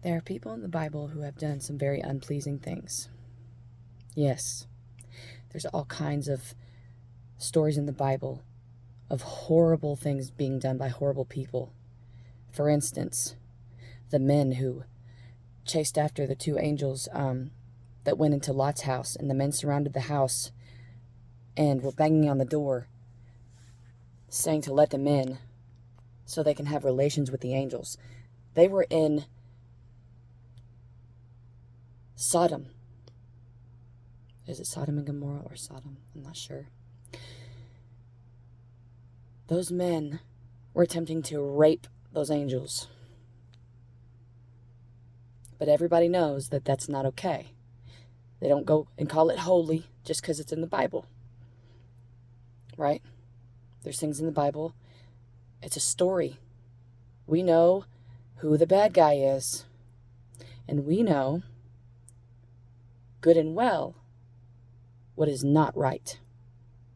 There are people in the Bible who have done some very unpleasing things. Yes, there's all kinds of stories in the Bible of horrible things being done by horrible people. For instance, the men who chased after the two angels that went into Lot's house, and the men surrounded the house and were banging on the door, saying to let them in so they can have relations with the angels. They were in Sodom. Is it Sodom and Gomorrah or Sodom? I'm not sure. Those men were attempting to rape those angels. But everybody knows that that's not okay. They don't go and call it holy just because it's in the Bible. Right? There's things in the Bible. It's a story. We know who the bad guy is. And we know good and well what is not right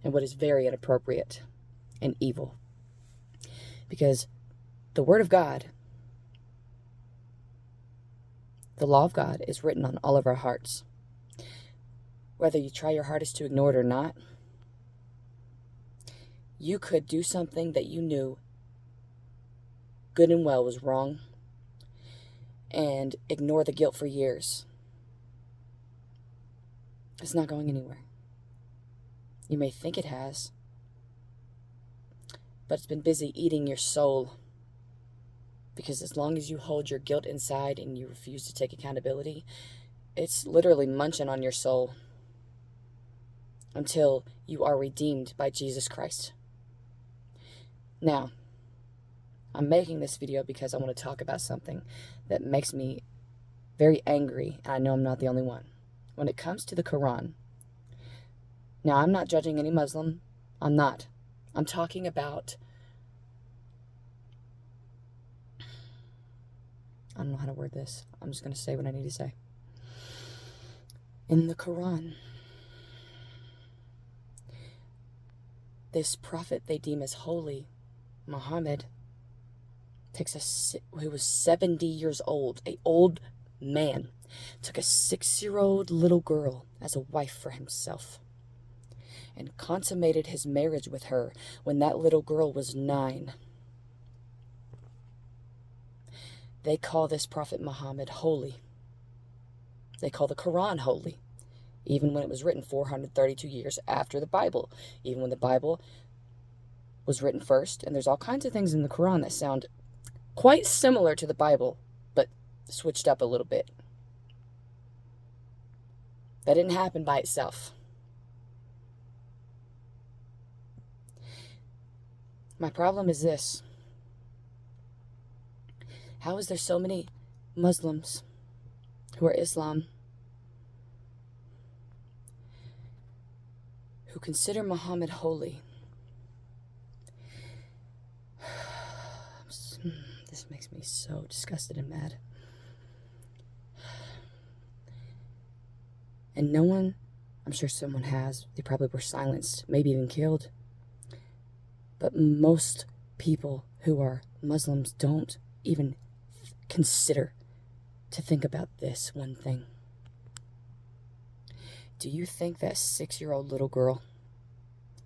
and what is very inappropriate and evil. Because the Word of God, the law of God, is written on all of our hearts. Whether you try your hardest to ignore it or not, you could do something that you knew good and well was wrong and ignore the guilt for years. It's not going anywhere. You may think it has, but it's been busy eating your soul. Because as long as you hold your guilt inside and you refuse to take accountability, it's literally munching on your soul until you are redeemed by Jesus Christ. Now, I'm making this video because I want to talk about something that makes me very angry, and I know I'm not the only one. When it comes to the Quran, now I'm not judging any Muslim. I'm not. I'm talking about, I don't know how to word this. I'm just going to say what I need to say. In the Quran, this prophet they deem as holy, Muhammad, who was 70 years old, an old man, took a 6-year-old little girl as a wife for himself and consummated his marriage with her when that little girl was 9. They call this prophet Muhammad holy. They call the Quran holy, even when it was written 432 years after the Bible, even when the Bible was written first. And there's all kinds of things in the Quran that sound quite similar to the Bible, but switched up a little bit. That didn't happen by itself. My problem is this. How is there so many Muslims who are Islam who consider Muhammad holy? This makes me so disgusted and mad. And no one, I'm sure someone has, they probably were silenced, maybe even killed. But most people who are Muslims don't even consider to think about this one thing. Do you think that 6-year-old little girl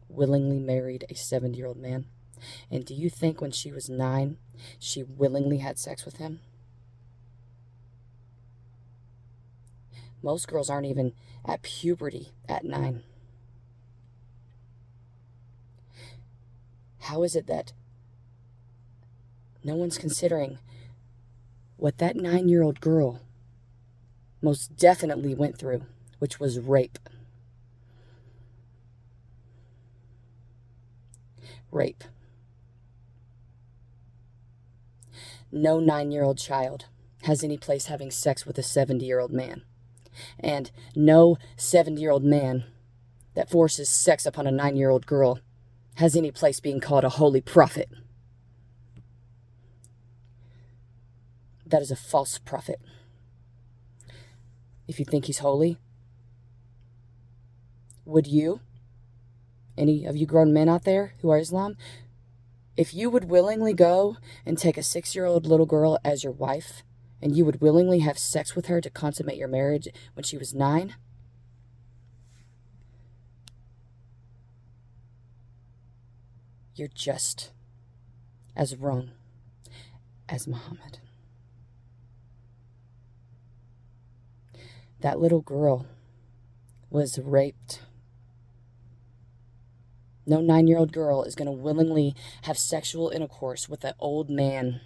willingly married a 70-year-old man? And do you think when she was 9, she willingly had sex with him? Most girls aren't even at puberty at 9. How is it that no one's considering what that 9-year-old girl most definitely went through, which was rape? Rape. No 9-year-old child has any place having sex with a 70-year-old man. And no 70-year-old man that forces sex upon a 9-year-old girl has any place being called a holy prophet. That is a false prophet. If you think he's holy, would you, any of you grown men out there who are Islam, if you would willingly go and take a 6-year-old little girl as your wife, and you would willingly have sex with her to consummate your marriage when she was 9? You're just as wrong as Muhammad. That little girl was raped. No 9-year-old girl is going to willingly have sexual intercourse with an old man.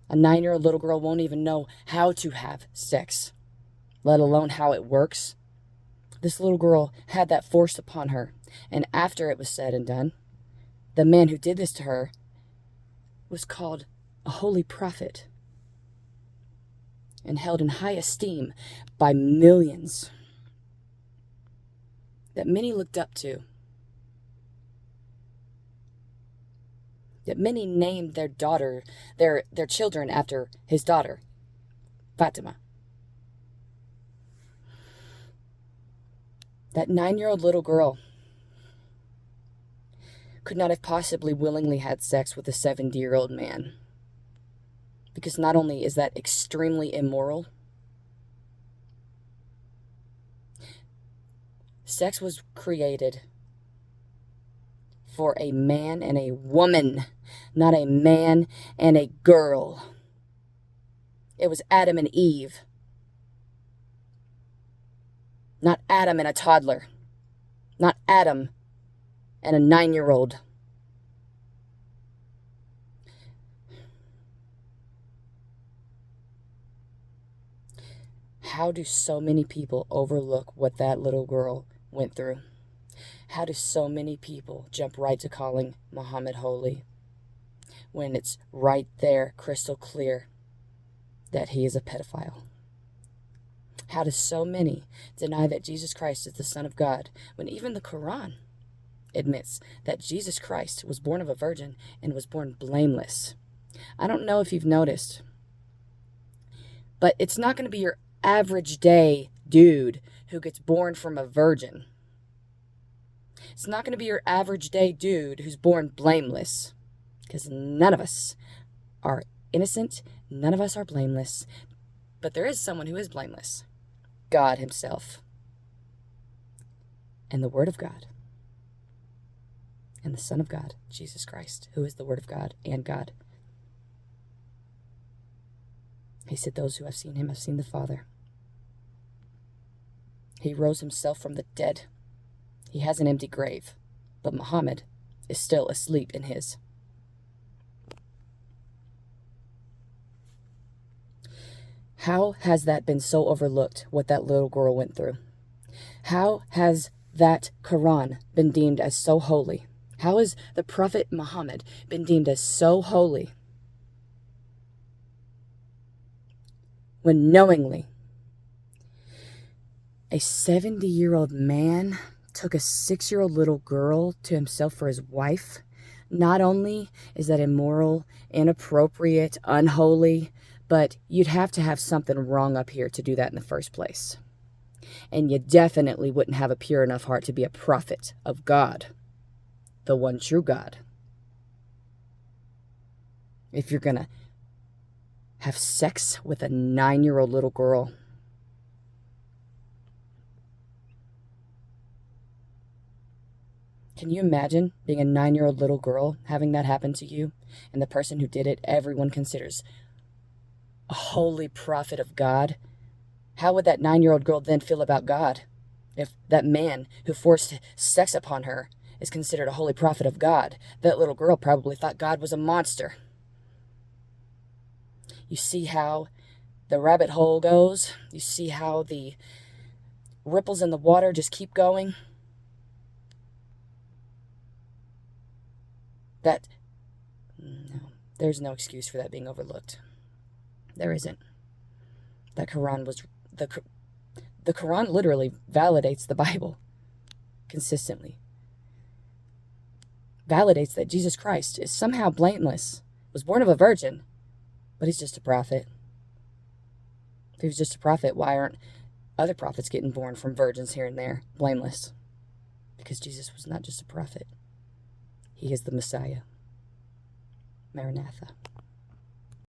A 9-year-old little girl won't even know how to have sex, let alone how it works. This little girl had that forced upon her, and after it was said and done, the man who did this to her was called a holy prophet and held in high esteem by millions, that many looked up to, that many named their children after his daughter, Fatima. That 9-year-old little girl could not have possibly willingly had sex with a 70-year-old man, because not only is that extremely immoral, sex was created for a man and a woman, not a man and a girl. It was Adam and Eve, not Adam and a toddler, not Adam and a 9-year-old. How do so many people overlook what that little girl went through? How do so many people jump right to calling Muhammad holy when it's right there, crystal clear, that he is a pedophile? How do so many deny that Jesus Christ is the Son of God when even the Quran admits that Jesus Christ was born of a virgin and was born blameless? I don't know if you've noticed, but it's not going to be your average day dude who gets born from a virgin. It's not going to be your average day dude who's born blameless, because none of us are innocent, none of us are blameless, but there is someone who is blameless: God himself, and the Word of God, and the Son of God, Jesus Christ, who is the Word of God and God. He said, those who have seen him have seen the Father. He rose himself from the dead. He has an empty grave, but Muhammad is still asleep in his. How has that been so overlooked, what that little girl went through? How has that Quran been deemed as so holy? How has the Prophet Muhammad been deemed as so holy when knowingly a 70-year-old man took a 6-year-old little girl to himself for his wife? Not only is that immoral, inappropriate, unholy, but you'd have to have something wrong up here to do that in the first place. And you definitely wouldn't have a pure enough heart to be a prophet of God, the one true God, if you're going to have sex with a 9-year-old little girl. Can you imagine being a 9-year-old little girl, having that happen to you, and the person who did it, everyone considers a holy prophet of God? How would that 9-year-old girl then feel about God if that man who forced sex upon her is considered a holy prophet of God? That little girl probably thought God was a monster. You see how the rabbit hole goes? You see how the ripples in the water just keep going? No, there's no excuse for that being overlooked. There isn't. The Quran literally validates the Bible consistently. Validates that Jesus Christ is somehow blameless, was born of a virgin, but he's just a prophet. If he was just a prophet, why aren't other prophets getting born from virgins here and there, blameless? Because Jesus was not just a prophet. He is the Messiah. Maranatha.